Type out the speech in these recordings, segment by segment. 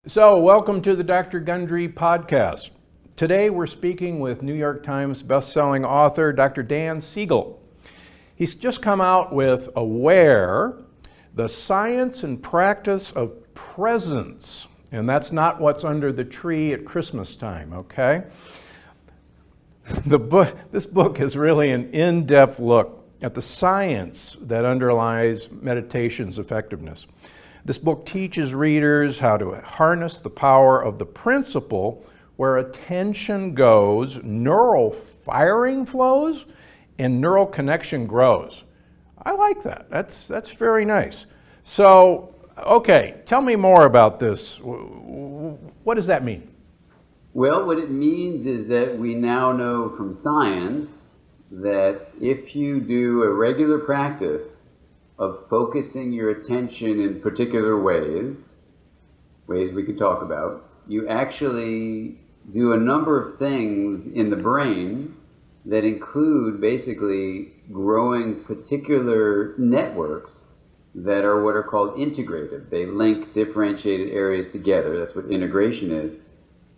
So, welcome to the Dr. Gundry podcast. Today we're speaking with New York Times best-selling author Dr. Dan Siegel. He's just come out with Aware, the Science and Practice of Presence. And that's not what's under the tree at Christmas time, okay? This book is really an in-depth look at the science that underlies meditation's effectiveness. This book teaches readers how to harness the power of the principle where attention goes, neural firing flows, and neural connection grows. I like that. That's very nice. So, okay, tell me more about this. What does that mean? Well, what it means is that we now know from science that if you do a regular practice of focusing your attention in particular ways we could talk about, you actually do a number of things in the brain that include basically growing particular networks that are what are called integrative. They link differentiated areas together. That's what integration is.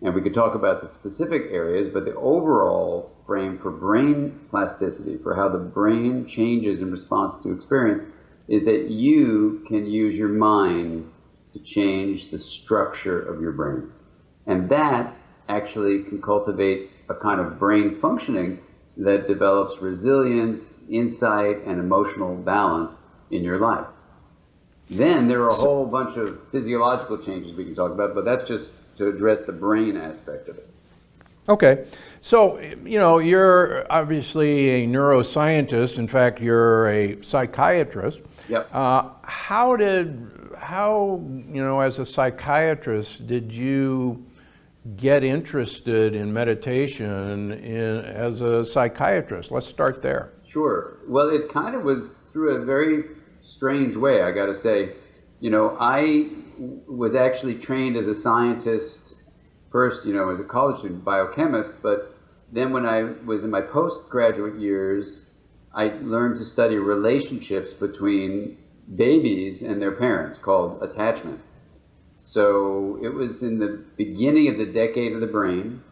And we could talk about the specific areas, but the overall frame for brain plasticity, for how the brain changes in response to experience, is that you can use your mind to change the structure of your brain. And that actually can cultivate a kind of brain functioning that develops resilience, insight, and emotional balance in your life. Then there are a whole bunch of physiological changes we can talk about, but that's just to address the brain aspect of it. Okay, so you're obviously a neuroscientist. In fact, you're a psychiatrist. Yep. How as a psychiatrist, did you get interested in meditation as a psychiatrist? Let's start there. Sure. Well, it kind of was through a very strange way, I got to say. I was actually trained as a scientist first, as a college student, biochemist, but then when I was in my postgraduate years, I learned to study relationships between babies and their parents, called attachment. So it was in the beginning of the decade of the brain,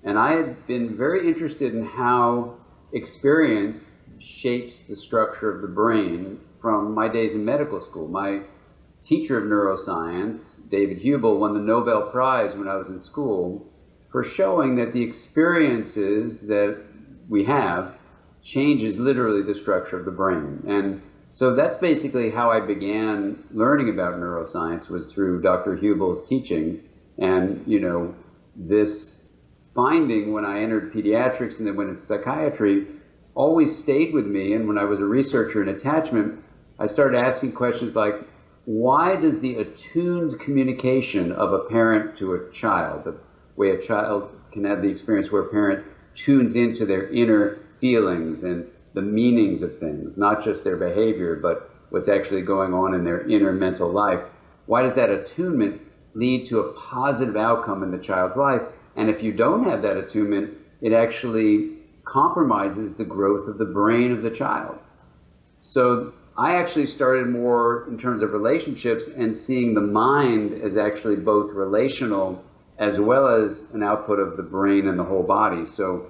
and I had been very interested in how experience shapes the structure of the brain from my days in medical school. My teacher of neuroscience, David Hubel, won the Nobel Prize when I was in school for showing that the experiences that we have changes literally the structure of the brain. And so that's basically how I began learning about neuroscience, was through Dr. Hubel's teachings. And, this finding when I entered pediatrics and then went into psychiatry always stayed with me. And when I was a researcher in attachment, I started asking questions like, why does the attuned communication of a parent to a child, the way a child can have the experience where a parent tunes into their inner feelings and the meanings of things, not just their behavior, but what's actually going on in their inner mental life, why does that attunement lead to a positive outcome in the child's life? And if you don't have that attunement, it actually compromises the growth of the brain of the child. So I actually started more in terms of relationships and seeing the mind as actually both relational as well as an output of the brain and the whole body. So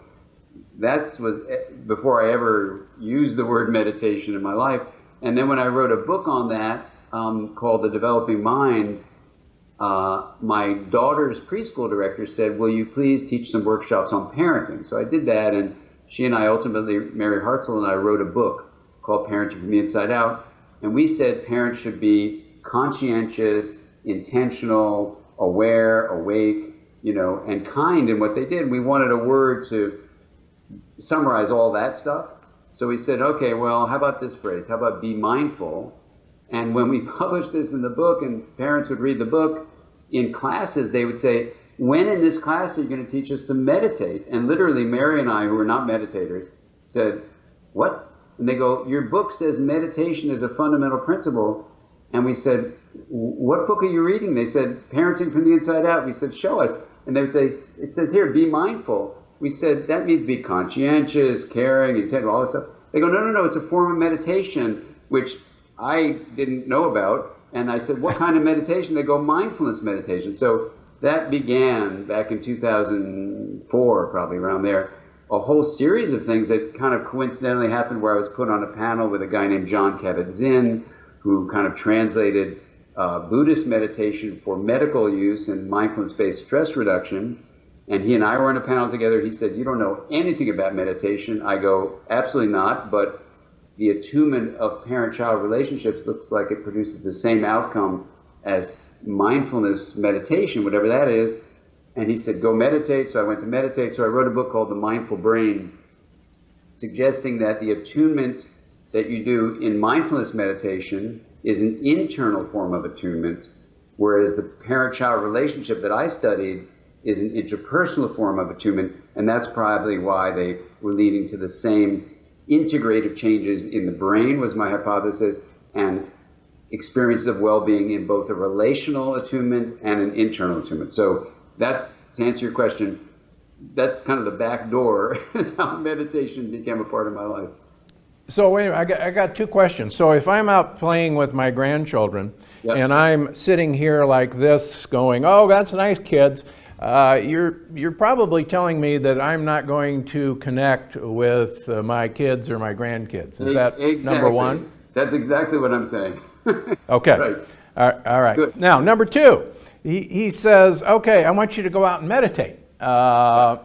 that was before I ever used the word meditation in my life. And then when I wrote a book on that called The Developing Mind, my daughter's preschool director said, will you please teach some workshops on parenting? So I did that, and she and I ultimately, Mary Hartzell and I, wrote a book called Parenting from the Inside Out. And we said parents should be conscientious, intentional, aware, awake, and kind in what they did. We wanted a word to summarize all that stuff. So we said, okay, well, how about this phrase? How about be mindful? And when we published this in the book and parents would read the book, in classes they would say, when in this class are you going to teach us to meditate? And literally Mary and I, who were not meditators, said, what? And they go, your book says meditation is a fundamental principle. And we said, what book are you reading? They said, Parenting from the Inside Out. We said, show us. And they would say, it says here, be mindful. We said, that means be conscientious, caring, intent, all this stuff. They go, no, it's a form of meditation, which I didn't know about. And I said, what kind of meditation? They go, mindfulness meditation. So that began back in 2004, probably around there, a whole series of things that kind of coincidentally happened where I was put on a panel with a guy named Jon Kabat-Zinn, who kind of translated Buddhist meditation for medical use and mindfulness-based stress reduction. And he and I were on a panel together. He said, you don't know anything about meditation. I go, absolutely not, but the attunement of parent-child relationships looks like it produces the same outcome as mindfulness meditation, whatever that is. And he said, go meditate. So I went to meditate. So I wrote a book called The Mindful Brain, suggesting that the attunement that you do in mindfulness meditation is an internal form of attunement, whereas the parent-child relationship that I studied is an interpersonal form of attunement, and that's probably why they were leading to the same integrative changes in the brain, was my hypothesis, and experiences of well-being in both a relational attunement and an internal attunement. So that's, to answer your question, that's kind of the back door, is how meditation became a part of my life. So wait, I got two questions. So if I'm out playing with my grandchildren, Yep. and I'm sitting here like this going, oh, that's nice, kids, you're probably telling me that I'm not going to connect with my kids or my grandkids. Is that Exactly. number one? That's exactly what I'm saying. Okay. Right. All right. Good. Now, number two, he says, okay, I want you to go out and meditate. We're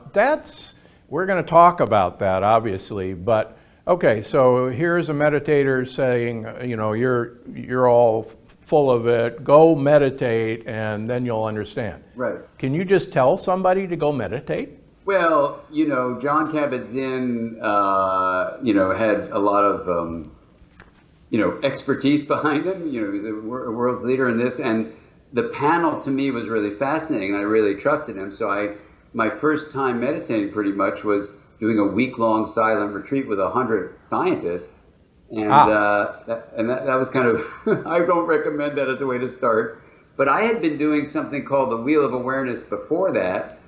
going to talk about that, obviously, but okay, so here's a meditator saying, you know, you're all full of it, go meditate, and then you'll understand. Right. Can you just tell somebody to go meditate? Well, you know, Jon Kabat-Zinn, you know, had a lot of, you know, expertise behind him. You know, he's a world's leader in this, and the panel to me was really fascinating, and I really trusted him. So my first time meditating pretty much was doing a week-long silent retreat with 100 scientists. And that was kind of, I don't recommend that as a way to start. But I had been doing something called the Wheel of Awareness before that,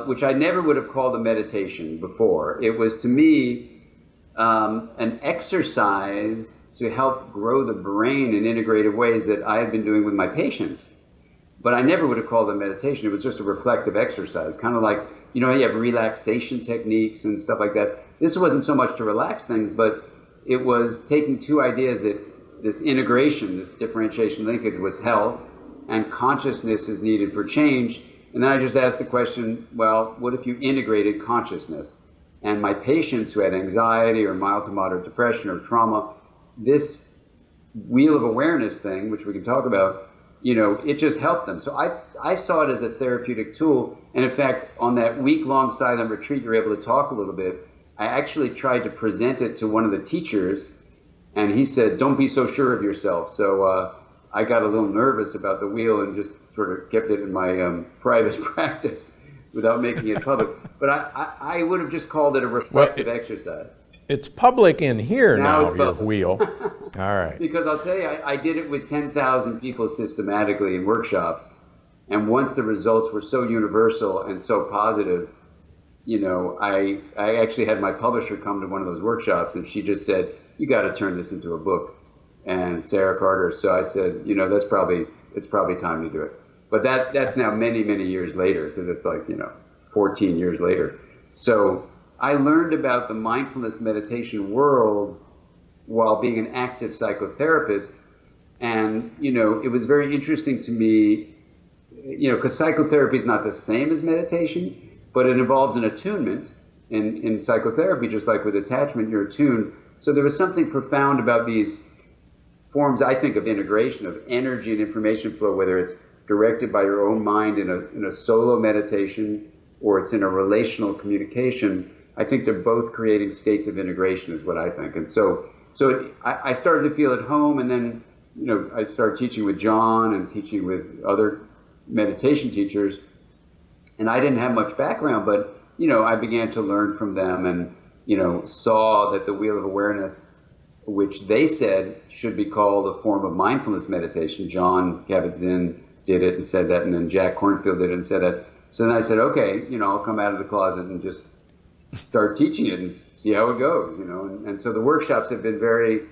which I never would have called a meditation before. It was, to me, an exercise to help grow the brain in integrative ways that I had been doing with my patients. But I never would have called it meditation. It was just a reflective exercise, kind of like, you know, you have relaxation techniques and stuff like that. This wasn't so much to relax things, but it was taking two ideas that this integration, this differentiation linkage was health, and consciousness is needed for change. And then I just asked the question, well, what if you integrated consciousness? And my patients who had anxiety or mild to moderate depression or trauma, this Wheel of Awareness thing, which we can talk about, you know, it just helped them. So I saw it as a therapeutic tool. And in fact, on that week-long silent retreat, you're able to talk a little bit. I actually tried to present it to one of the teachers, and he said, don't be so sure of yourself. So I got a little nervous about the wheel and just sort of kept it in my private practice without making it public. But I would have just called it a reflective exercise. It's public in here now it's your public. Wheel. All right. Because I'll tell you, I did it with 10,000 people systematically in workshops. And once the results were so universal and so positive, you know, I actually had my publisher come to one of those workshops, and she just said, you got to turn this into a book. And Sarah Carter. So I said, you know, it's probably time to do it. But that's now many, many years later, because it's like, you know, 14 years later. So I learned about the mindfulness meditation world while being an active psychotherapist. And, you know, it was very interesting to me, you know, because psychotherapy is not the same as meditation, but it involves an attunement. In psychotherapy, just like with attachment, you're attuned. So there was something profound about these forms, I think, of integration, of energy and information flow, whether it's directed by your own mind in a solo meditation or it's in a relational communication. I think they're both creating states of integration, is what I think. And so I started to feel at home, and then, you know, I started teaching with John and teaching with other meditation teachers, and I didn't have much background, but, you know, I began to learn from them and, you know, saw that the Wheel of Awareness, which they said should be called a form of mindfulness meditation. Jon Kabat-Zinn did it and said that, and then Jack Kornfield did it and said that. So then I said, okay, you know, I'll come out of the closet and just start teaching it and see how it goes, you know. And so the workshops have been very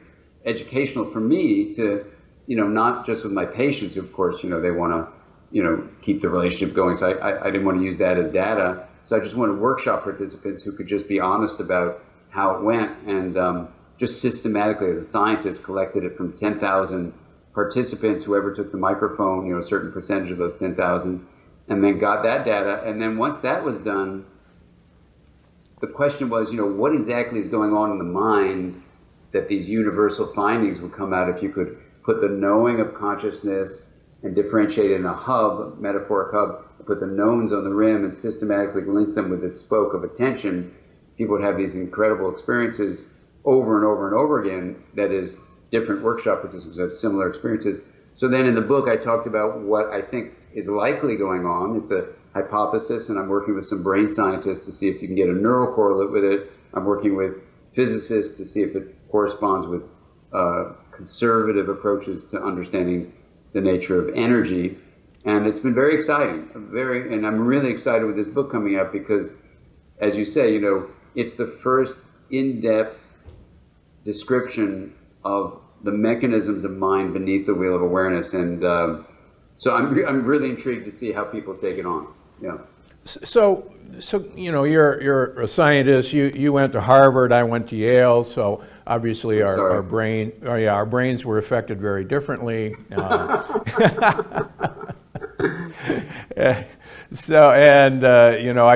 educational for me to not just with my patients, of course, they want to, keep the relationship going. So I didn't want to use that as data. So I just wanted workshop participants who could just be honest about how it went, and just systematically, as a scientist, collected it from 10,000 participants, whoever took the microphone, a certain percentage of those 10,000, and then got that data. And then once that was done, the question was, what exactly is going on in the mind that these universal findings would come out if you could put the knowing of consciousness and differentiate it in a hub, metaphoric hub, put the knowns on the rim and systematically link them with this spoke of attention. People would have these incredible experiences over and over and over again. That is, different workshop participants have similar experiences. So then in the book, I talked about what I think is likely going on. It's a hypothesis, and I'm working with some brain scientists to see if you can get a neural correlate with it. I'm working with physicists to see if it corresponds with conservative approaches to understanding the nature of energy. And it's been very exciting, and I'm really excited with this book coming out because, as you say, it's the first in-depth description of the mechanisms of mind beneath the wheel of awareness. And so I'm really intrigued to see how people take it on. Yeah. So you're a scientist. You went to Harvard. I went to Yale. So obviously our brains were affected very differently. I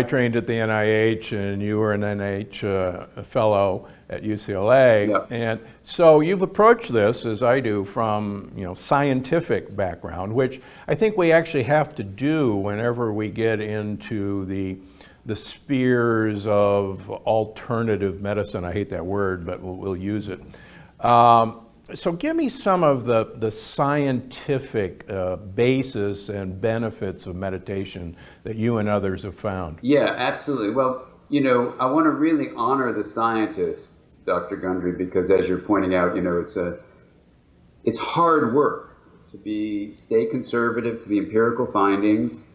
trained at the NIH, and you were an NIH fellow at UCLA. Yeah. And so you've approached this, as I do, from scientific background, which I think we actually have to do whenever we get into the spheres of alternative medicine. I hate that word, but we'll use it. So give me some of the scientific basis and benefits of meditation that you and others have found. Yeah, absolutely. Well, I want to really honor the scientists, Dr. Gundry, because as you're pointing out, it's hard work to stay conservative to the empirical findings,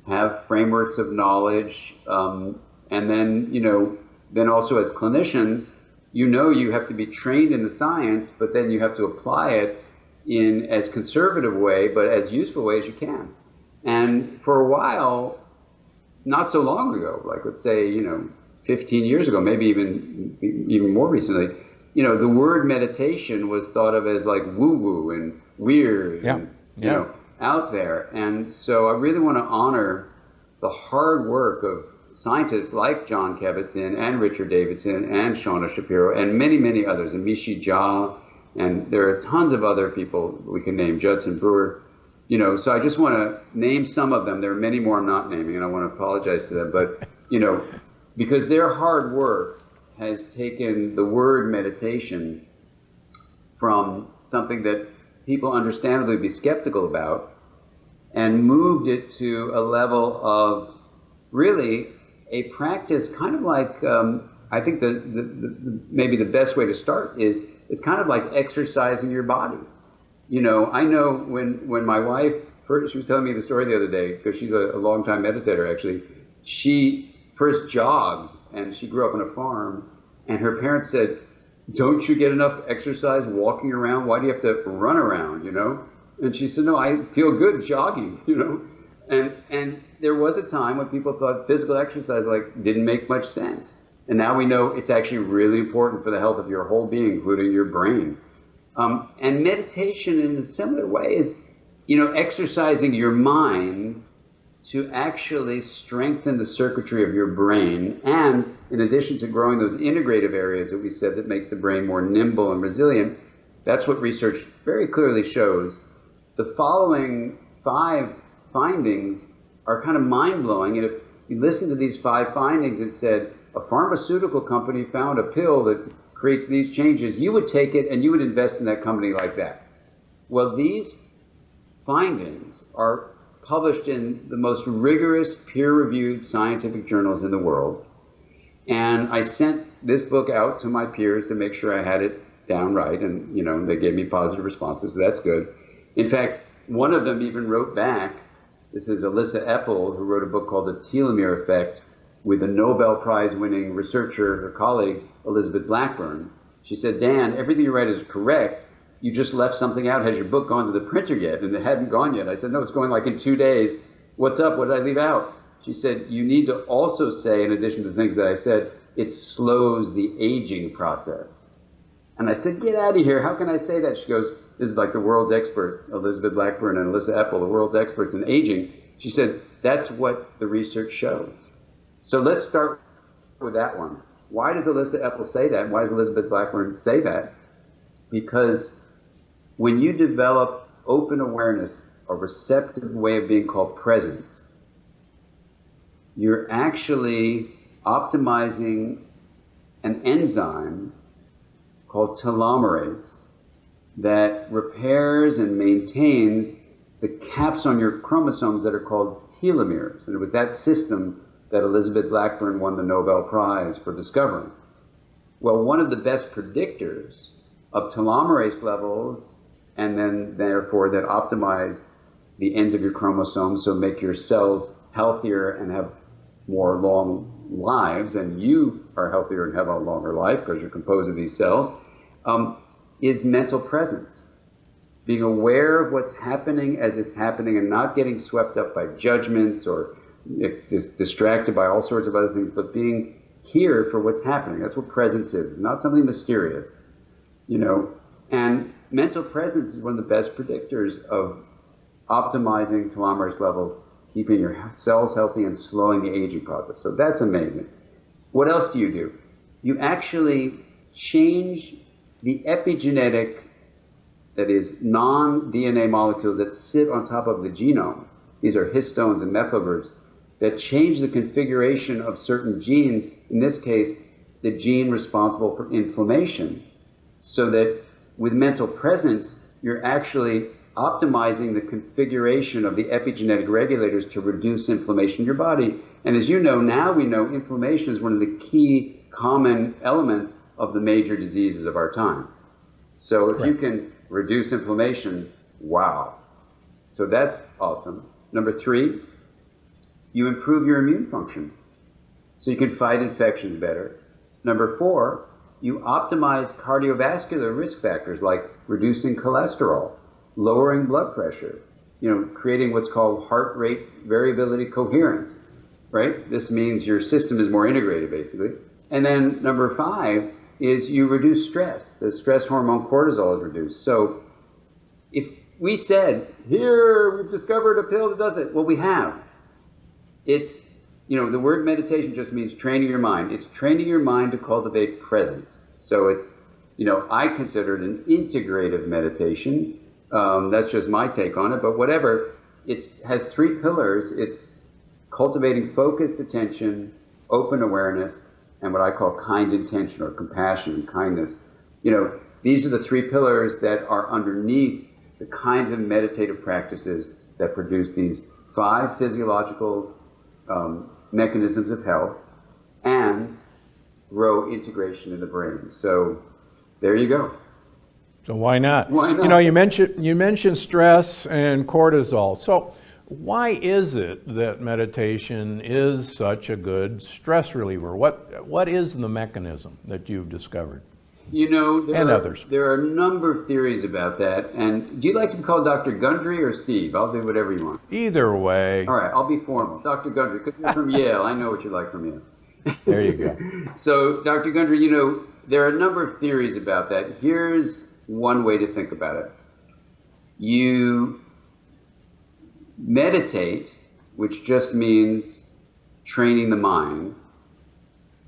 have frameworks of knowledge, and then also as clinicians, you have to be trained in the science, but then you have to apply it in as conservative way, but as useful way as you can. And for a while, not so long ago, like let's say, 15 years ago, maybe even more recently, the word meditation was thought of as like woo-woo and weird, and, out there. And so I really want to honor the hard work of scientists like John Kabat-Zinn and Richard Davidson and Shauna Shapiro and many, many others, and Mishi Jha, and there are tons of other people we can name, Judson Brewer. So I just want to name some of them. There are many more I'm not naming, and I want to apologize to them. But, because their hard work has taken the word meditation from something that people understandably would be skeptical about and moved it to a level of really a practice kind of like, I think maybe the best way to start is it's kind of like exercising your body. I know when my wife, first, she was telling me the story the other day, because she's a longtime meditator actually, she first jogged, and she grew up on a farm, and her parents said, don't you get enough exercise walking around? Why do you have to run around, And she said, no, I feel good jogging, And there was a time when people thought physical exercise didn't make much sense. And now we know it's actually really important for the health of your whole being, including your brain. And meditation in a similar way is, exercising your mind to actually strengthen the circuitry of your brain. And in addition to growing those integrative areas that we said that makes the brain more nimble and resilient, that's what research very clearly shows. The following 5 findings are kind of mind-blowing. And if you listen to these 5 findings, it said a pharmaceutical company found a pill that creates these changes, you would take it and you would invest in that company like that. Well, these findings are published in the most rigorous peer-reviewed scientific journals in the world. And I sent this book out to my peers to make sure I had it down right, and they gave me positive responses, so that's good. In fact, one of them even wrote back. This is Alyssa Epple, who wrote a book called The Telomere Effect with the Nobel Prize winning researcher, her colleague, Elizabeth Blackburn. She said, Dan, everything you write is correct, you just left something out. Has your book gone to the printer yet? And it hadn't gone yet. I said, no, it's going like in 2 days. What's up? What did I leave out? She said, you need to also say, in addition to the things that I said, it slows the aging process. And I said, get out of here. How can I say that? She goes, this is like the world's expert, Elizabeth Blackburn and Alyssa Epple, the world's experts in aging. She said, that's what the research shows. So let's start with that one. Why does Alyssa Epple say that? Why does Elizabeth Blackburn say that? Because when you develop open awareness, a receptive way of being called presence, you're actually optimizing an enzyme called telomerase that repairs and maintains the caps on your chromosomes that are called telomeres. And it was that system that Elizabeth Blackburn won the Nobel Prize for discovering. Well, one of the best predictors of telomerase levels, and then therefore that optimize the ends of your chromosomes, so make your cells healthier and have more long lives, and you are healthier and have a longer life because you're composed of these cells, is mental presence. Being aware of what's happening as it's happening and not getting swept up by judgments or distracted by all sorts of other things, but being here for what's happening. That's what presence is. It's not something mysterious, you know. And mental presence is one of the best predictors of optimizing telomerase levels, keeping your cells healthy and slowing the aging process. So that's amazing. What else do? You actually change the epigenetic, that is, non-DNA molecules that sit on top of the genome. These are histones and methyl groups that change the configuration of certain genes, in this case, the gene responsible for inflammation, so that with mental presence, you're actually optimizing the configuration of the epigenetic regulators to reduce inflammation in your body. And as you know, now we know inflammation is one of the key common elements of the major diseases of our time. So if you can reduce inflammation, wow. So that's awesome. Number 3, you improve your immune function so you can fight infections better. Number 4, you optimize cardiovascular risk factors like reducing cholesterol, lowering blood pressure, creating what's called heart rate variability coherence, right? This means your system is more integrated, basically. And then number 5 is you reduce stress. The stress hormone cortisol is reduced. So if we said, here, we've discovered a pill that does it, well, we have. It's, the word meditation just means training your mind. It's training your mind to cultivate presence. So it's, I consider it an integrative meditation. That's just my take on it, but whatever. It has 3 pillars. It's cultivating focused attention, open awareness, and what I call kind intention or compassion and kindness. These are the 3 pillars that are underneath the kinds of meditative practices that produce these 5 physiological mechanisms of health and grow integration in the brain. So there you go. So why not? Why not? You mentioned stress and cortisol. So why is it that meditation is such a good stress reliever? What is the mechanism that you've discovered? There are a number of theories about that. And do you like to be called Dr. Gundry or Steve? I'll do whatever you want. Either way. All right, I'll be formal. Dr. Gundry, because you're from Yale. I know what you like from Yale. There you go. So, Dr. Gundry, there are a number of theories about that. Here's one way to think about it. You meditate, which just means training the mind,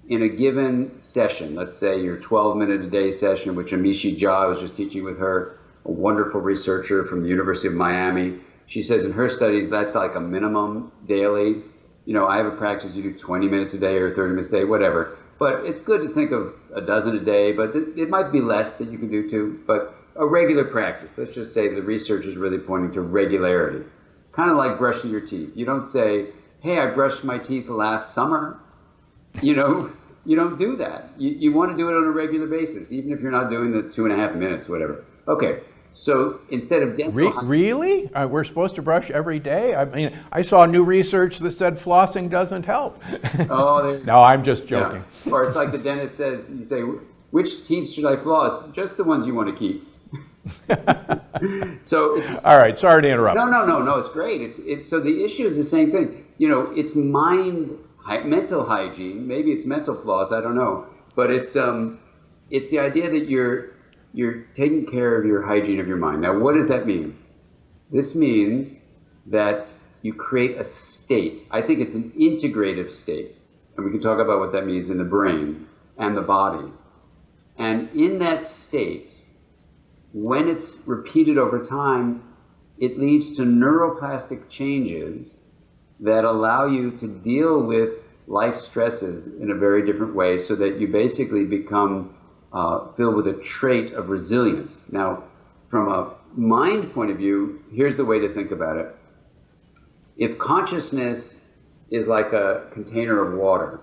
in a given session. Let's say your 12-minute-a-day session, which Amishi Jha, I was just teaching with her, a wonderful researcher from the University of Miami. She says in her studies that's like a minimum daily. I have a practice, you do 20 minutes a day or 30 minutes a day, whatever. But it's good to think of a dozen a day, but it might be less that you can do too. But a regular practice, let's just say the research is really pointing to regularity. Kind of like brushing your teeth. You don't say, hey, I brushed my teeth last summer. You don't do that. You want to do it on a regular basis, even if you're not doing the 2.5 minutes, whatever. Okay, so instead of dental... Really? We're supposed to brush every day? I mean, I saw new research that said flossing doesn't help. Oh, no, I'm just joking. Yeah. Or it's like the dentist says, you say, which teeth should I floss? Just the ones you want to keep. So it's All right, sorry to interrupt. no. It's great. It's so the issue is the same thing. It's mental hygiene. Maybe it's mental flaws. I don't know. But it's the idea that you're taking care of your hygiene of your mind. Now, what does that mean? This means that you create a state. I think it's an integrative state, and we can talk about what that means in the brain and the body. And in that state, when it's repeated over time, it leads to neuroplastic changes that allow you to deal with life stresses in a very different way, so that you basically become filled with a trait of resilience. Now, from a mind point of view, here's the way to think about it. If consciousness is like a container of water,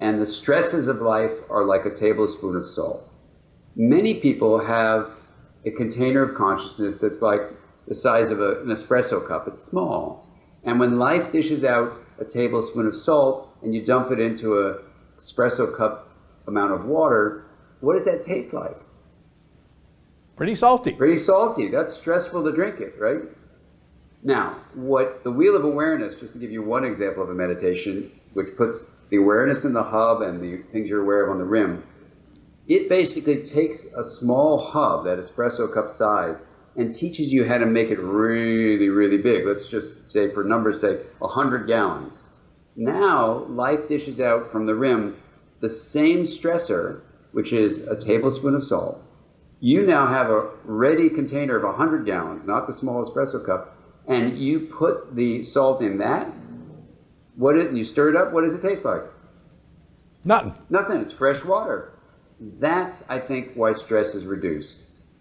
and the stresses of life are like a tablespoon of salt, many people have a container of consciousness that's like the size of an espresso cup. It's small. And when life dishes out a tablespoon of salt and you dump it into an espresso cup amount of water, what does that taste like? Pretty salty. Pretty salty. That's stressful to drink it, right? Now, what the wheel of awareness, just to give you one example of a meditation, which puts the awareness in the hub and the things you're aware of on the rim, it basically takes a small hub, that espresso cup size, and teaches you how to make it really, really big. Let's just say, for numbers' sake, 100 gallons. Now, life dishes out from the rim the same stressor, which is a tablespoon of salt. You now have a ready container of 100 gallons, not the small espresso cup, and you put the salt in that. You stir it up, what does it taste like? Nothing. Nothing. It's fresh water. That's, I think, why stress is reduced.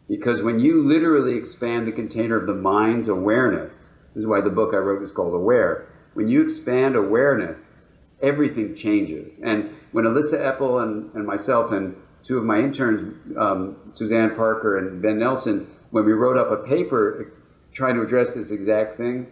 Because when you literally expand the container of the mind's awareness, this is why the book I wrote is called Aware. When you expand awareness, everything changes. And when Alyssa Epple and myself and two of my interns, Suzanne Parker and Ben Nelson, when we wrote up a paper trying to address this exact thing,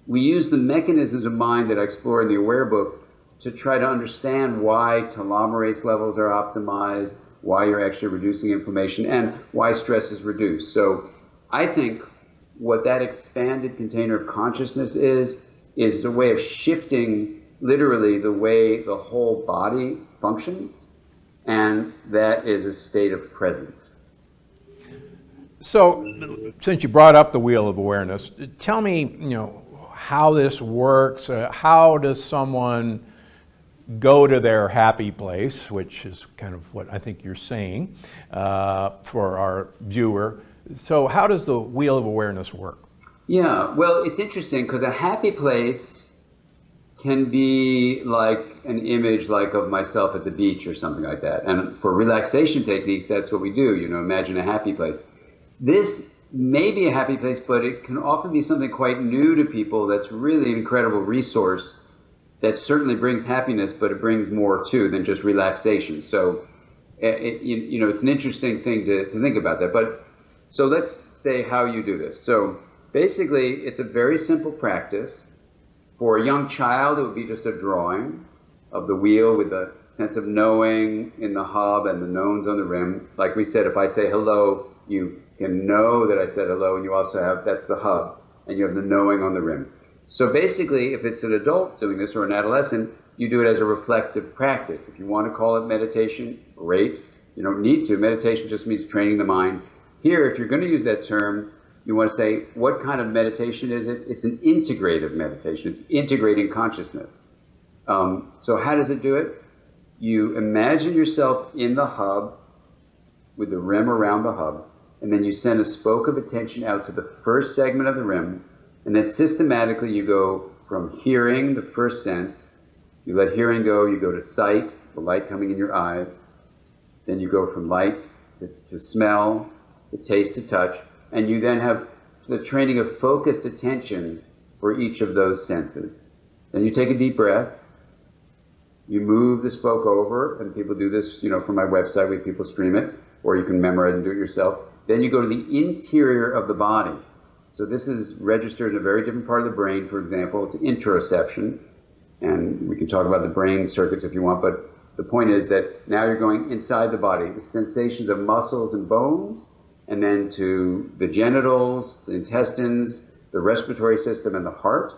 we used the mechanisms of mind that I explore in the Aware book to try to understand why telomerase levels are optimized, why you're actually reducing inflammation, and why stress is reduced. So I think what that expanded container of consciousness is a way of shifting literally the way the whole body functions, and that is a state of presence. So, since you brought up the wheel of awareness, tell me, how this works. How does someone go to their happy place, which is kind of what I think you're saying for our viewer. So how does the wheel of awareness work? Yeah, well, it's interesting because a happy place can be like an image like of myself at the beach or something like that. And for relaxation techniques, that's what we do, imagine a happy place. This may be a happy place, but it can often be something quite new to people that's really an incredible resource that certainly brings happiness, but it brings more too than just relaxation. So, it's an interesting thing to think about that. But so let's say how you do this. So basically, it's a very simple practice. For a young child, it would be just a drawing of the wheel with the sense of knowing in the hub and the knowns on the rim. Like we said, if I say hello, you can know that I said hello, and you also have, that's the hub, and you have the knowing on the rim. So basically, if it's an adult doing this or an adolescent, you do it as a reflective practice. If you want to call it meditation, great. You don't need to. Meditation just means training the mind. Here, if you're going to use that term, you want to say, what kind of meditation is it? It's an integrative meditation. It's integrating consciousness. So how does it do it? You imagine yourself in the hub with the rim around the hub, and then you send a spoke of attention out to the first segment of the rim, and then systematically you go from hearing, the first sense, you let hearing go, you go to sight, the light coming in your eyes, then you go from light to smell, to taste, to touch, and you then have the training of focused attention for each of those senses. Then you take a deep breath, you move the spoke over, and people do this, from my website, where people stream it, or you can memorize and do it yourself. Then you go to the interior of the body. So this is registered in a very different part of the brain, for example. It's interoception, and we can talk about the brain circuits if you want, but the point is that now you're going inside the body. The sensations of muscles and bones, and then to the genitals, the intestines, the respiratory system, and the heart.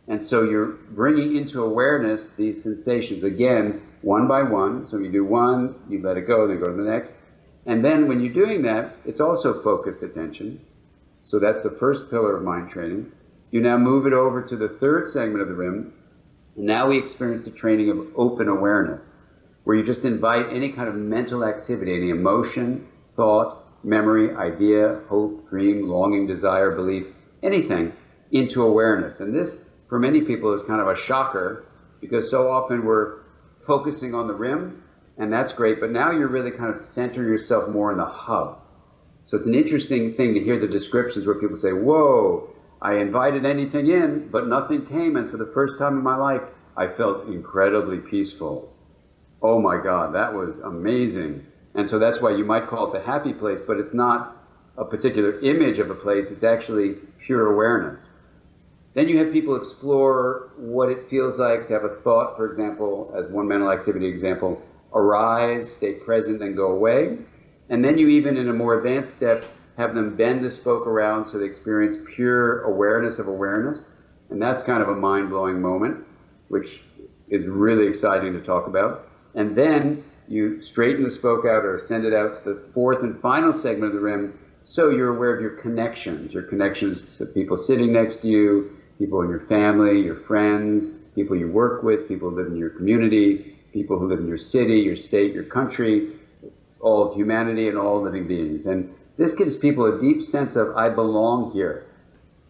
And so you're bringing into awareness these sensations, again, one by one. So you do one, you let it go, then go to the next. And then when you're doing that, it's also focused attention. So that's the first pillar of mind training. You now move it over to the third segment of the rim. And now we experience the training of open awareness, where you just invite any kind of mental activity, any emotion, thought, memory, idea, hope, dream, longing, desire, belief, anything, into awareness. And this, for many people, is kind of a shocker, because so often we're focusing on the rim, and that's great, but now you're really kind of centering yourself more in the hub. So it's an interesting thing to hear the descriptions where people say, whoa, I invited anything in, but nothing came, and for the first time in my life, I felt incredibly peaceful. Oh my God, that was amazing. And so that's why you might call it the happy place, but it's not a particular image of a place, it's actually pure awareness. Then you have people explore what it feels like to have a thought, for example, as one mental activity example, arise, stay present, then go away. And then you even, in a more advanced step, have them bend the spoke around so they experience pure awareness of awareness. And that's kind of a mind-blowing moment, which is really exciting to talk about. And then you straighten the spoke out or send it out to the fourth and final segment of the rim, so you're aware of your connections to people sitting next to you, people in your family, your friends, people you work with, people who live in your community, people who live in your city, your state, your country, all of humanity and all living beings. And this gives people a deep sense of, I belong here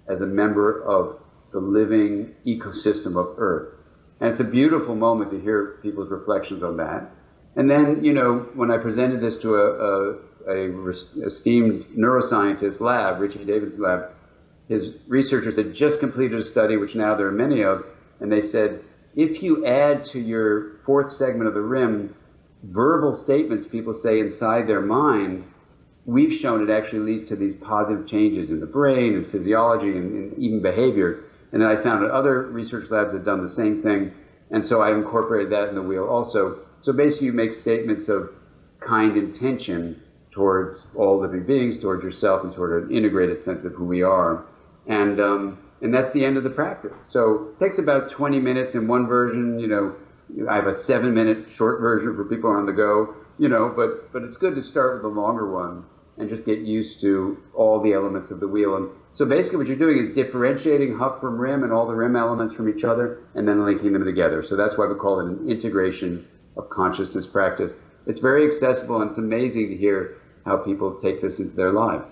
as a member of the living ecosystem of Earth. And it's a beautiful moment to hear people's reflections on that. And then, you know, when I presented this to a esteemed neuroscientist lab, Richie David's lab, his researchers had just completed a study, which now there are many of, and they said, if you add to your fourth segment of the rim verbal statements people say inside their mind, we've shown it actually leads to these positive changes in the brain and physiology and even behavior. And then I found that other research labs had done the same thing, and so I incorporated that in the wheel also. So basically you make statements of kind intention towards all living beings, towards yourself, and toward an integrated sense of who we are. And that's the end of the practice. So it takes about 20 minutes in one version. You know, I have a 7-minute short version for people on the go, you know, but it's good to start with the longer one and just get used to all the elements of the wheel. And so basically what you're doing is differentiating hub from rim and all the rim elements from each other and then linking them together. So that's why we call it an integration of consciousness practice. It's very accessible, and it's amazing to hear how people take this into their lives.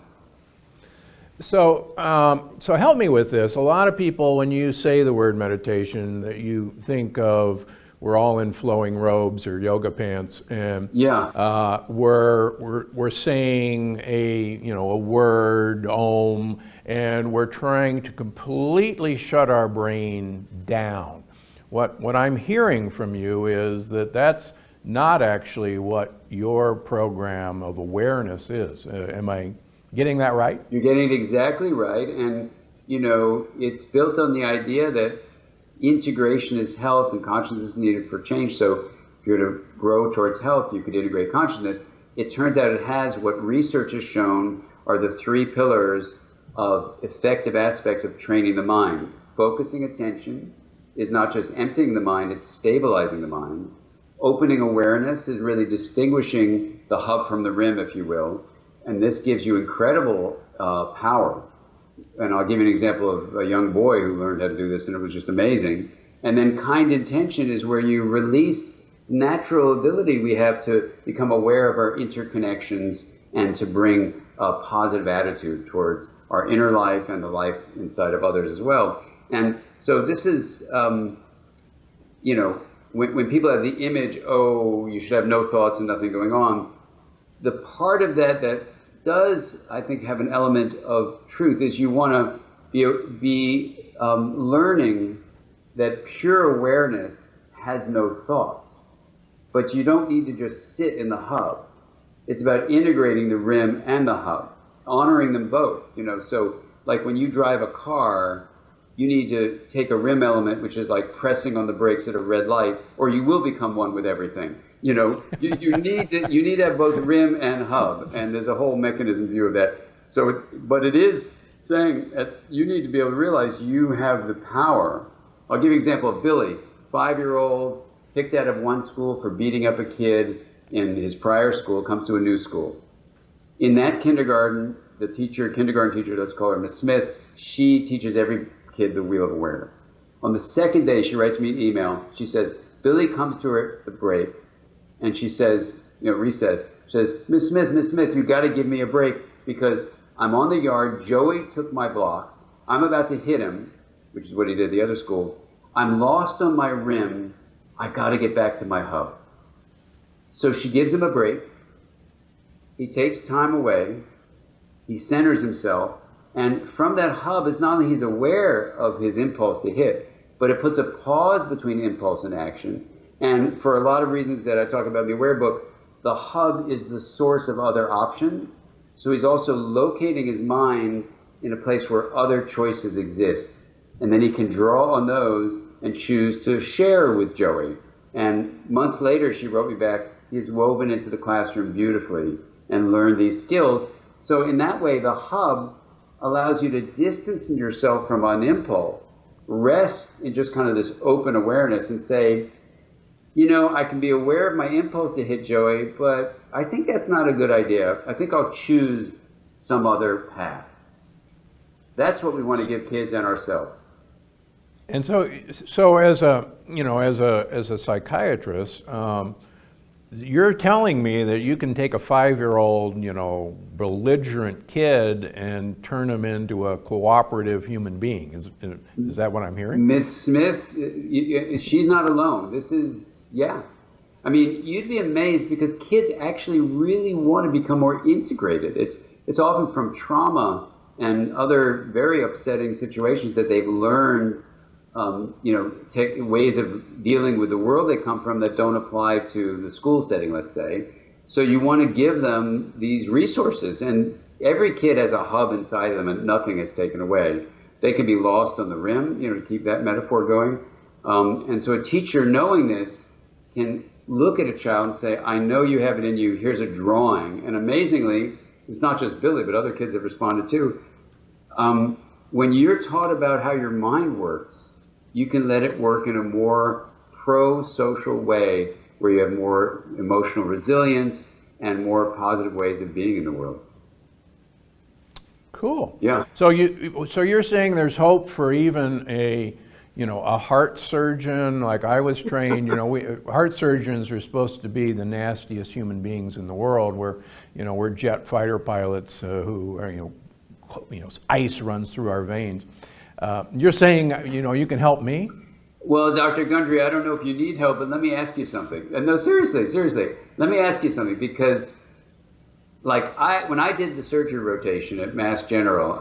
So help me with this. A lot of people, when you say the word meditation, that you think of we're all in flowing robes or yoga pants, and Yeah. we're saying a word, Om, and we're trying to completely shut our brain down. What I'm hearing from you is that that's not actually what your program of awareness is. Am I getting that right? You're getting it exactly right. And, you know, it's built on the idea that integration is health and consciousness is needed for change. So if you're to grow towards health, you could integrate consciousness. It turns out it has what research has shown are the 3 pillars of effective aspects of training the mind. Focusing attention is not just emptying the mind, it's stabilizing the mind. Opening awareness is really distinguishing the hub from the rim, if you will. And this gives you incredible power. And I'll give you an example of a young boy who learned how to do this, and it was just amazing. And then kind intention is where you release natural ability we have to become aware of our interconnections and to bring a positive attitude towards our inner life and the life inside of others as well. And so this is, you know, when people have the image, oh, you should have no thoughts and nothing going on, the part of that does, I think, have an element of truth is you want to be learning that pure awareness has no thoughts. But you don't need to just sit in the hub. It's about integrating the rim and the hub, honoring them both. You know, so like when you drive a car, you need to take a rim element, which is like pressing on the brakes at a red light, or you will become one with everything. You need to have both rim and hub, and there's a whole mechanism view of that. So, but it is saying that you need to be able to realize you have the power. I'll give you an example of Billy, 5-year-old, kicked out of one school for beating up a kid in his prior school, comes to a new school. In that kindergarten, kindergarten teacher, let's call her Miss Smith, she teaches every kid the wheel of awareness. On the second day, she writes me an email. She says, Billy comes to her at the break, and she says, recess, she says, Miss Smith, you got to give me a break because I'm on the yard. Joey took my blocks. I'm about to hit him, which is what he did at the other school. I'm lost on my rim. I got to get back to my hub. So she gives him a break. He takes time away. He centers himself. And from that hub, it's not only he's aware of his impulse to hit, but it puts a pause between impulse and action. And for a lot of reasons that I talk about in the Aware book, the hub is the source of other options. So he's also locating his mind in a place where other choices exist. And then he can draw on those and choose to share with Joey. And months later, she wrote me back, he's woven into the classroom beautifully and learned these skills. So in that way, the hub allows you to distance yourself from an impulse, rest in just kind of this open awareness and say, I can be aware of my impulse to hit Joey, but I think that's not a good idea. I think I'll choose some other path. That's what we want to give kids and ourselves. And so as a psychiatrist, you're telling me that you can take a 5-year-old, belligerent kid and turn him into a cooperative human being. Is that what I'm hearing? Miss Smith, she's not alone. This is, yeah. I mean, you'd be amazed because kids actually really want to become more integrated. It's often from trauma and other very upsetting situations that they've learned take ways of dealing with the world they come from that don't apply to the school setting, let's say. So you want to give them these resources, and every kid has a hub inside of them and nothing is taken away. They can be lost on the rim, to keep that metaphor going. And so a teacher, knowing this, can look at a child and say, I know you have it in you, here's a drawing. And amazingly, it's not just Billy, but other kids have responded too. When you're taught about how your mind works, you can let it work in a more pro-social way where you have more emotional resilience and more positive ways of being in the world. Cool. Yeah. So you're saying there's hope for even a heart surgeon, like I was trained. Heart surgeons are supposed to be the nastiest human beings in the world. We're jet fighter pilots who are ice runs through our veins. You're saying, you can help me? Well, Dr. Gundry, I don't know if you need help, but let me ask you something. No, seriously, let me ask you something because, when I did the surgery rotation at Mass General,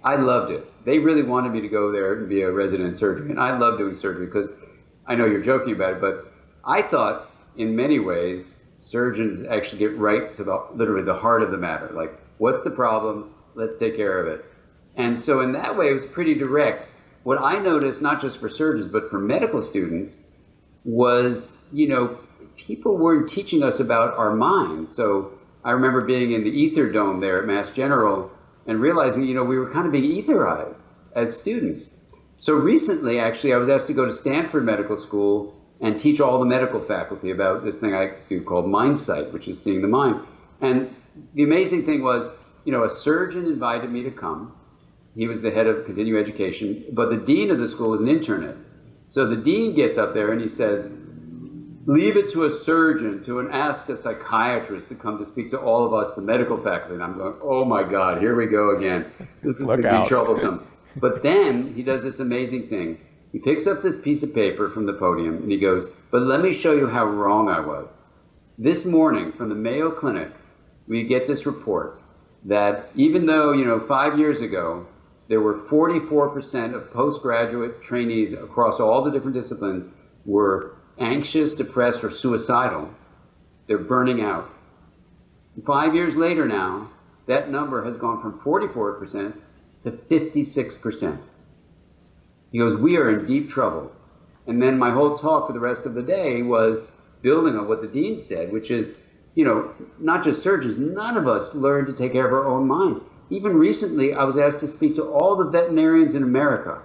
I loved it. They really wanted me to go there and be a resident surgeon, and I love doing surgery because I know you're joking about it, but I thought in many ways surgeons actually get right to literally the heart of the matter. Like, what's the problem? Let's take care of it. And so in that way, it was pretty direct. What I noticed, not just for surgeons, but for medical students, was, people weren't teaching us about our minds. So I remember being in the ether dome there at Mass General and realizing, we were kind of being etherized as students. So recently, actually, I was asked to go to Stanford Medical School and teach all the medical faculty about this thing I do called mind sight, which is seeing the mind. And the amazing thing was, a surgeon invited me to come. He was the head of continuing education, but the dean of the school was an internist. So the dean gets up there and he says, leave it to a surgeon to ask a psychiatrist to come to speak to all of us, the medical faculty. And I'm going, oh my God, here we go again. This is going to be troublesome. But then he does this amazing thing. He picks up this piece of paper from the podium and he goes, but let me show you how wrong I was. This morning from the Mayo Clinic, we get this report that even though, 5 years ago, there were 44% of postgraduate trainees across all the different disciplines were anxious, depressed, or suicidal. They're burning out. 5 years later now, that number has gone from 44% to 56%. He goes, we are in deep trouble. And then my whole talk for the rest of the day was, building on what the dean said, which is, not just surgeons, none of us learn to take care of our own minds. Even recently, I was asked to speak to all the veterinarians in America,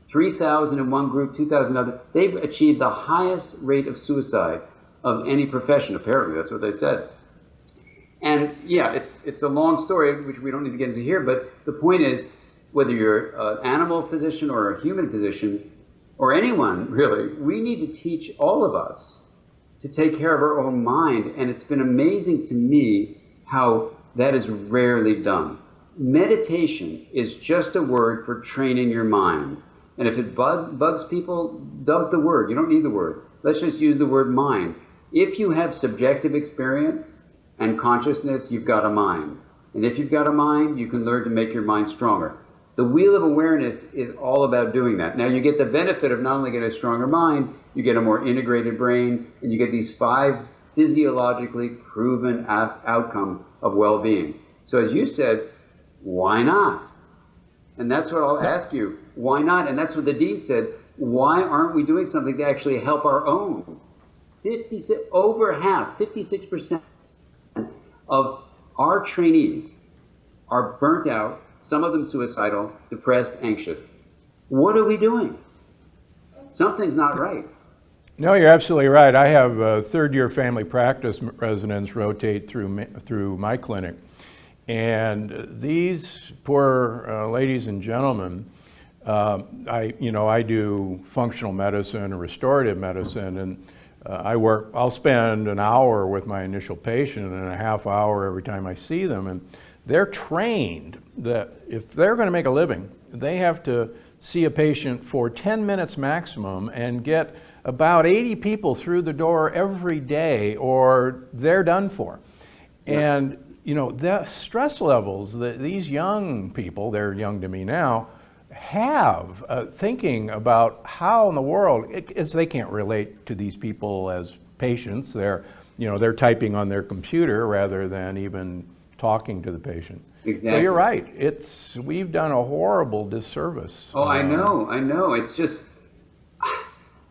3,000 in one group, 2,000 other. They've achieved the highest rate of suicide of any profession, apparently. That's what they said. And yeah, it's a long story, which we don't need to get into here, but the point is, whether you're an animal physician or a human physician, or anyone really, we need to teach all of us to take care of our own mind. And it's been amazing to me how that is rarely done. Meditation is just a word for training your mind. And if it bugs people, dump the word. You don't need the word. Let's just use the word mind. If you have subjective experience and consciousness, you've got a mind. And if you've got a mind, you can learn to make your mind stronger. The wheel of awareness is all about doing that. Now you get the benefit of not only getting a stronger mind, you get a more integrated brain, and you get these 5 physiologically proven outcomes of well-being. So as you said, why not? And that's what I'll ask you. Why not? And that's what the dean said. Why aren't we doing something to actually help our own? Over half, 56% of our trainees are burnt out, some of them suicidal, depressed, anxious. What are we doing? Something's not right. No, you're absolutely right. I have third-year family practice residents rotate through my clinic. And these poor ladies and gentlemen, I do functional medicine and restorative medicine, and I'll spend an hour with my initial patient and a half hour every time I see them, and they're trained that if they're going to make a living, they have to see a patient for 10 minutes maximum and get about 80 people through the door every day, or they're done for. Yeah. And the stress levels that these young people, they're young to me now, have thinking about how in the world, they can't relate to these people as patients. They're typing on their computer rather than even talking to the patient. Exactly. So you're right. We've done a horrible disservice. Oh, I know. It's just,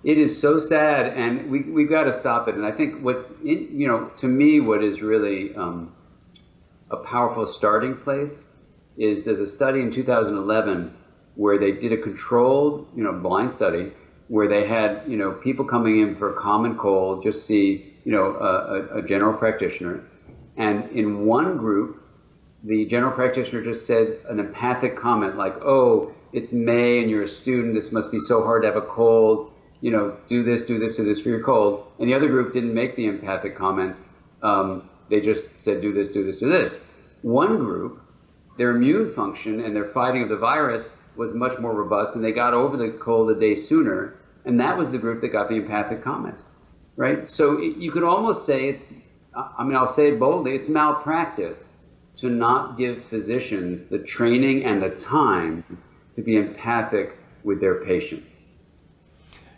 it is so sad, and we've got to stop it. And I think to me, what is really a powerful starting place is there's a study in 2011 where they did a controlled, blind study where they had, people coming in for a common cold, just see, a general practitioner. And in one group, the general practitioner just said an empathic comment like, "Oh, it's May and you're a student. This must be so hard to have a cold. Do this for your cold." And the other group didn't make the empathic comment. They just said, "Do this, do this, do this." One group, their immune function and their fighting of the virus was much more robust, and they got over the cold a day sooner. And that was the group that got the empathic comment, right? So you could almost say I'll say it boldly, it's malpractice to not give physicians the training and the time to be empathic with their patients.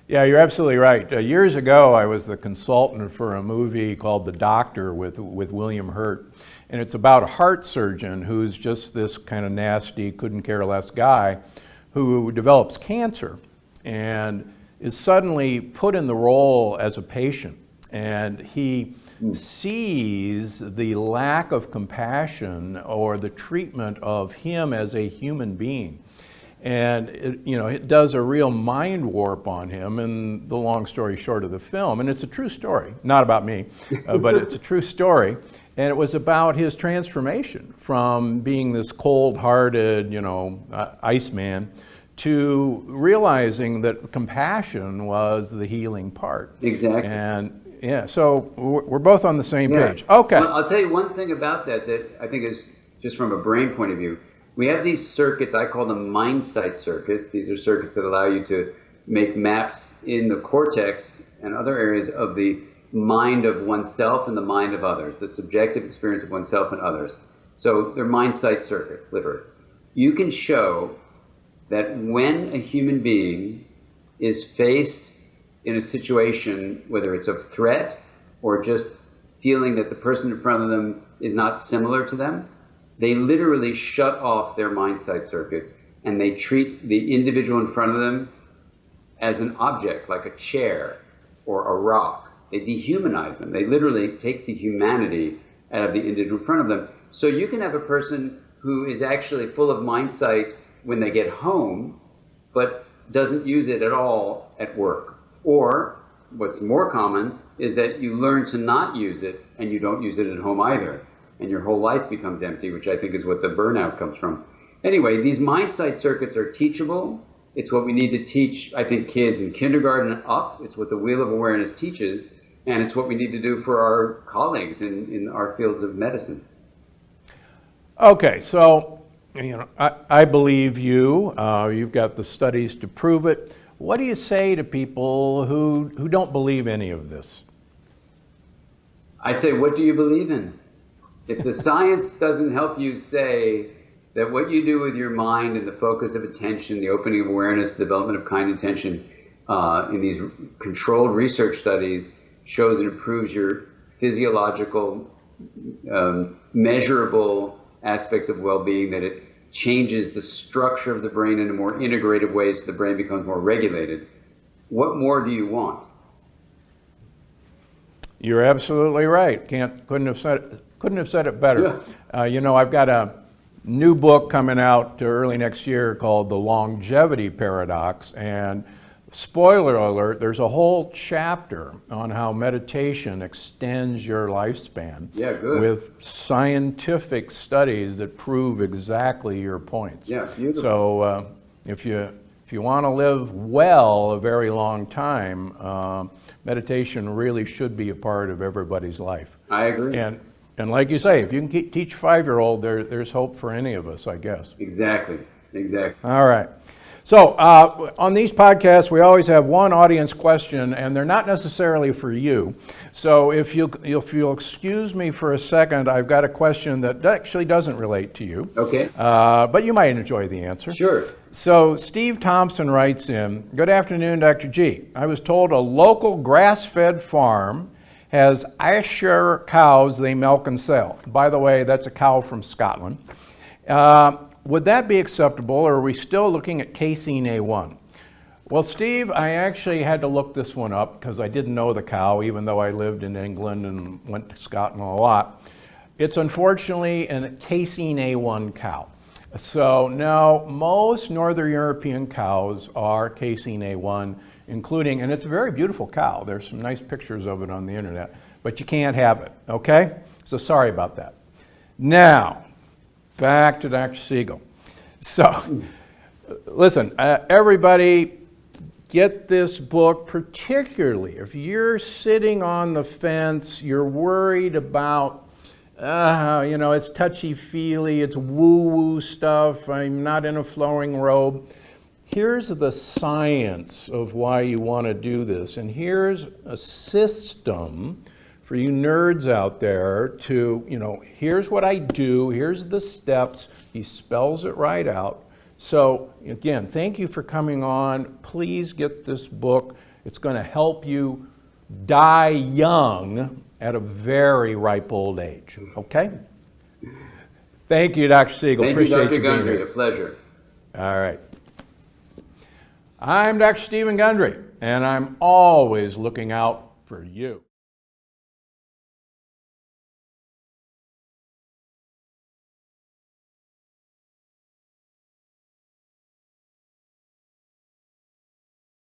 Yeah, you're absolutely right. Years ago, I was the consultant for a movie called The Doctor with William Hurt. And it's about a heart surgeon who's just this kind of nasty, couldn't care less guy who develops cancer and is suddenly put in the role as a patient. And he sees the lack of compassion or the treatment of him as a human being. And it does a real mind warp on him, and the long story short of the film, and it's a true story, not about me, but it's a true story, and it was about his transformation from being this cold-hearted, Iceman, to realizing that compassion was the healing part. Exactly. And yeah, so we're both on the same page. Okay. Well, I'll tell you one thing about that I think is just from a brain point of view. We have these circuits, I call them mind sight circuits. These are circuits that allow you to make maps in the cortex and other areas of the mind of oneself and the mind of others, the subjective experience of oneself and others. So they're mind sight circuits, literally. You can show that when a human being is faced in a situation, whether it's of threat or just feeling that the person in front of them is not similar to them, they literally shut off their mind sight circuits and they treat the individual in front of them as an object, like a chair or a rock They dehumanize them. They literally take the humanity out of the individual in front of them. So you can have a person who is actually full of mindsight when they get home, but doesn't use it at all at work. Or what's more common is that you learn to not use it and you don't use it at home either. And your whole life becomes empty, which I think is what the burnout comes from. Anyway, these mindsight circuits are teachable. It's what we need to teach, I think, kids in kindergarten and up. It's what the Wheel of Awareness teaches. And it's what we need to do for our colleagues in our fields of medicine. Okay, so I believe you. You've got the studies to prove it. What do you say to people who don't believe any of this? I say, what do you believe in? If the science doesn't help you say that what you do with your mind and the focus of attention, the opening of awareness, the development of kind intention in these controlled research studies shows and improves your physiological, measurable aspects of well-being, that it changes the structure of the brain in a more integrated way so the brain becomes more regulated. What more do you want? You're absolutely right. Couldn't have said it better. Yeah. I've got a new book coming out early next year called The Longevity Paradox, and spoiler alert, there's a whole chapter on how meditation extends your lifespan. Yeah, good. With scientific studies that prove exactly your points. Yeah, beautiful. So if you want to live well a very long time, meditation really should be a part of everybody's life. I agree. And like you say, if you can teach a 5-year-old, there's hope for any of us, I guess. Exactly. All right. So on these podcasts, we always have one audience question, and they're not necessarily for you. So if you'll excuse me for a second, I've got a question that actually doesn't relate to you. Okay. But you might enjoy the answer. Sure. So Steve Thompson writes in, "Good afternoon, Dr. G. I was told a local grass-fed farm has Ayrshire cows they milk and sell." By the way, that's a cow from Scotland. Would that be acceptable, or are we still looking at casein A1? Well, Steve, I actually had to look this one up because I didn't know the cow, even though I lived in England and went to Scotland a lot. It's unfortunately a casein A1 cow. So no, most Northern European cows are casein A1, including, and it's a very beautiful cow. There's some nice pictures of it on the internet, but you can't have it, okay? So sorry about that. Now, back to Dr. Siegel. So, listen, everybody get this book, particularly if you're sitting on the fence, you're worried about, it's touchy-feely, it's woo-woo stuff, I'm not in a flowing robe. Here's the science of why you want to do this, and here's a system for you nerds out there to, here's what I do, here's the steps. He spells it right out. So again, thank you for coming on. Please get this book. It's going to help you die young at a very ripe old age, okay? Thank you, Dr. Siegel. Thank Appreciate you, Dr. being Gundry. here. A pleasure. All right. I'm Dr. Stephen Gundry, and I'm always looking out for you.